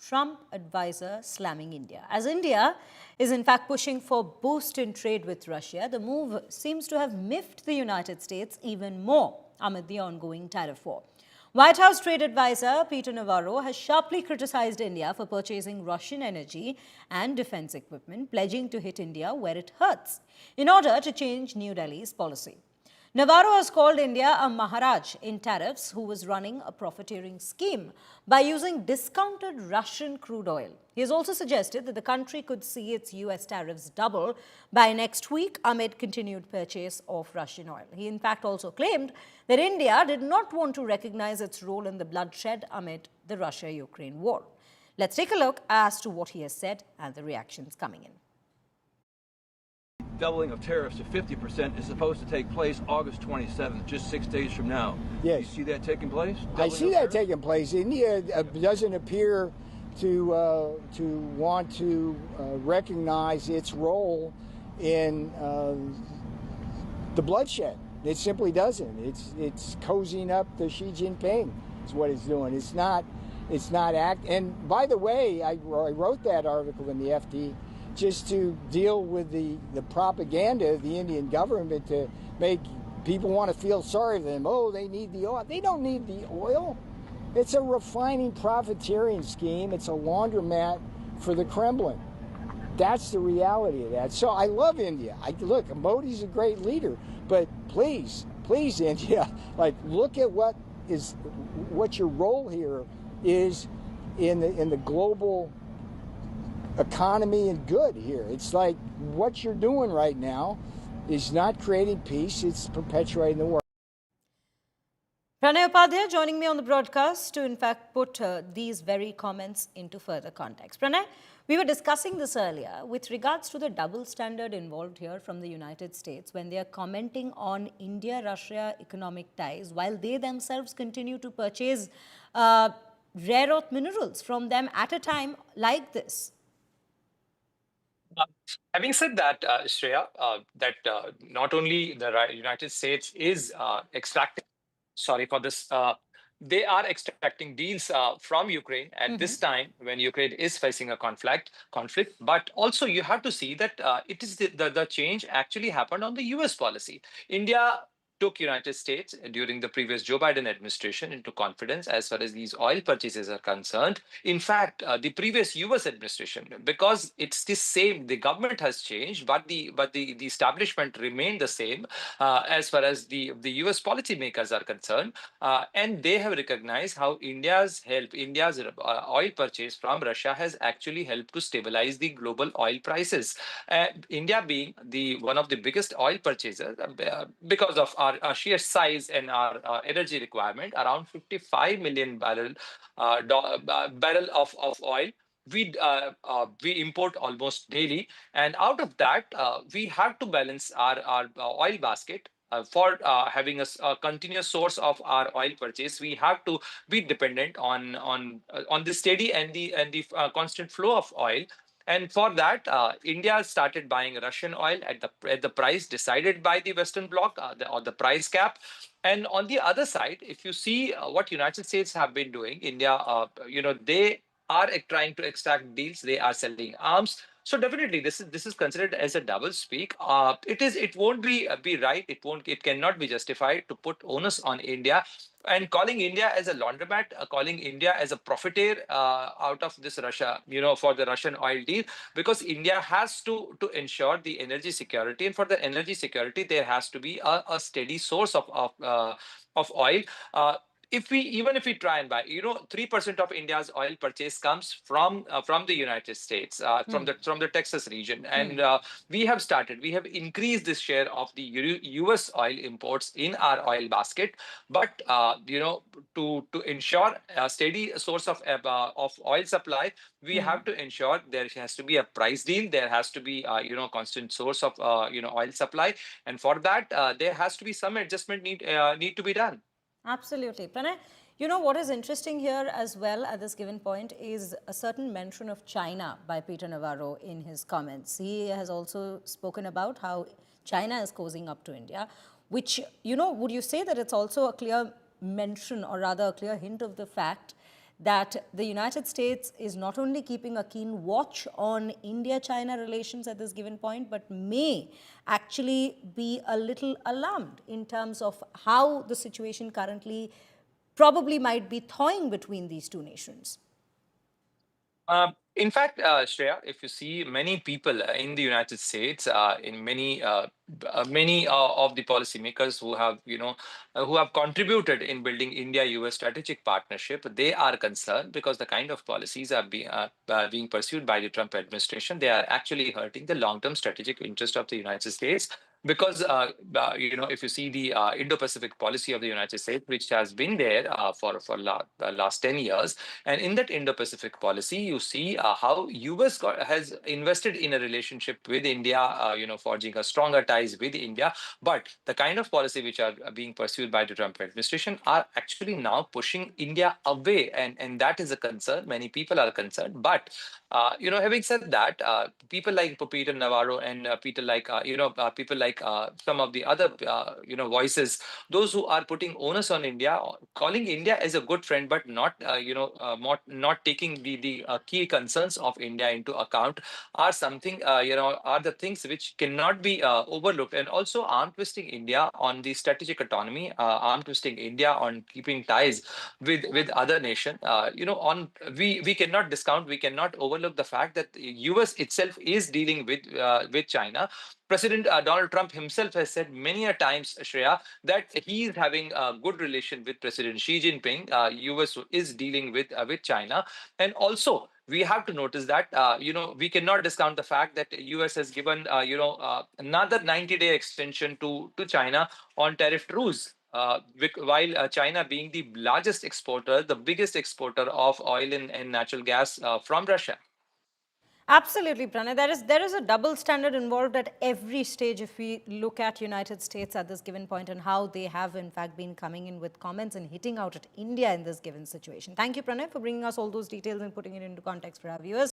Trump advisor slamming India. As India is in fact pushing for boost in trade with Russia, the move seems to have miffed the United States even more amid the ongoing tariff war. White House trade advisor Peter Navarro has sharply criticized India for purchasing Russian energy and defense equipment, pledging to hit India where it hurts in order to change New Delhi's policy. Navarro has called India a Maharaj in tariffs who was running a profiteering scheme by using discounted Russian crude oil. He has also suggested that the country could see its US tariffs double by next week amid continued purchase of Russian oil. He in fact also claimed that India did not want to recognize its role in the bloodshed amid the Russia-Ukraine war. Let's take a look as to what he has said and the reactions coming in. Doubling of tariffs to 50% is supposed to take place August 27th, just 6 days from now. Yes. Do you see that taking place? I see that taking place. India doesn't appear to want to recognize its role in the bloodshed. It simply doesn't. It's cozying up to Xi Jinping. Is what it's doing. It's not act. And by the way, I wrote that article in the FT just to deal with the propaganda of the Indian government to make people want to feel sorry for them. Oh, they need the oil. They don't need the oil. It's a refining profiteering scheme. It's a laundromat for the Kremlin. That's the reality of that. So I love India. Look, Modi's a great leader, but please, India, look at what your role here is in the global economy and good here. It's like what you're doing right now is not creating peace, it's perpetuating the war. Pranay Upadhyay joining me on the broadcast to in fact put these very comments into further context. Pranay, we were discussing this earlier with regards to the double standard involved here from the United States when they are commenting on India-Russia economic ties while they themselves continue to purchase rare earth minerals from them at a time like this. Having said that, Shreya, not only the United States is extracting, sorry for this, they are extracting deals from Ukraine at this time when Ukraine is facing a conflict. But also you have to see that it is the change actually happened on the US policy. India took United States during the previous Joe Biden administration into confidence as far as these oil purchases are concerned. In fact, the previous US administration, because it's the same, the government has changed, but the establishment remained the same as far as the US policymakers are concerned. And they have recognized how India's oil purchase from Russia has actually helped to stabilize the global oil prices. India being one of the biggest oil purchasers because of our sheer size and our energy requirement, around 55 million barrel of oil we import almost daily, and out of that we have to balance our oil basket. For having a continuous source of our oil purchase, we have to be dependent on the steady and the constant flow of oil. And for that, India started buying Russian oil at the price decided by the Western Bloc, or the price cap. And on the other side, if you see what United States have been doing, India, they are trying to extract deals. They are selling arms. So definitely, this is considered as a double speak. It won't be right. It cannot be justified to put onus on India. And calling India as a laundromat, calling India as a profiteer out of this Russia, for the Russian oil deal, because India has to ensure the energy security, and for the energy security, there has to be a steady source of oil. If we try and buy, 3% of India's oil purchase comes from the United States, from the Texas region, and we have increased this share of the US oil imports in our oil basket. But to ensure a steady source of oil supply, we have to ensure there has to be a price deal. There has to be constant source of oil supply, and for that there has to be some adjustment need to be done. Absolutely. Pranay, what is interesting here as well at this given point is a certain mention of China by Peter Navarro in his comments. He has also spoken about how China is cozying up to India, which, would you say that it's also a clear mention, or rather a clear hint of the fact that the United States is not only keeping a keen watch on India-China relations at this given point, but may actually be a little alarmed in terms of how the situation currently probably might be thawing between these two nations? In fact, Shreya, if you see many people in the United States, in many of the policymakers who have, who have contributed in building India-US strategic partnership, they are concerned because the kind of policies are being pursued by the Trump administration. They are actually hurting the long-term strategic interest of the United States. Because if you see the Indo-Pacific policy of the United States, which has been there for last 10 years, and in that Indo-Pacific policy, you see how US has invested in a relationship with India, forging a stronger ties with India. But the kind of policy which are being pursued by the Trump administration are actually now pushing India away, and that is a concern. Many people are concerned. But having said that, people like Peter Navarro and people like some of the other voices, those who are putting onus on India, calling India as a good friend, but not taking the key concerns of India into account, are something are the things which cannot be overlooked. And also arm twisting India on the strategic autonomy, arm twisting India on keeping ties with other nation. On we cannot discount, we cannot overlook the fact that the US itself is dealing with China. President Donald Trump himself has said many a times, Shreya, that he is having a good relation with President Xi Jinping. US is dealing with China, and also we have to notice that we cannot discount the fact that US has given another 90-day extension to China on tariff rules. While China being the largest exporter, the biggest exporter of oil and natural gas from Russia. Absolutely, Pranay. There is a double standard involved at every stage if we look at United States at this given point and how they have in fact been coming in with comments and hitting out at India in this given situation. Thank you, Pranay, for bringing us all those details and putting it into context for our viewers.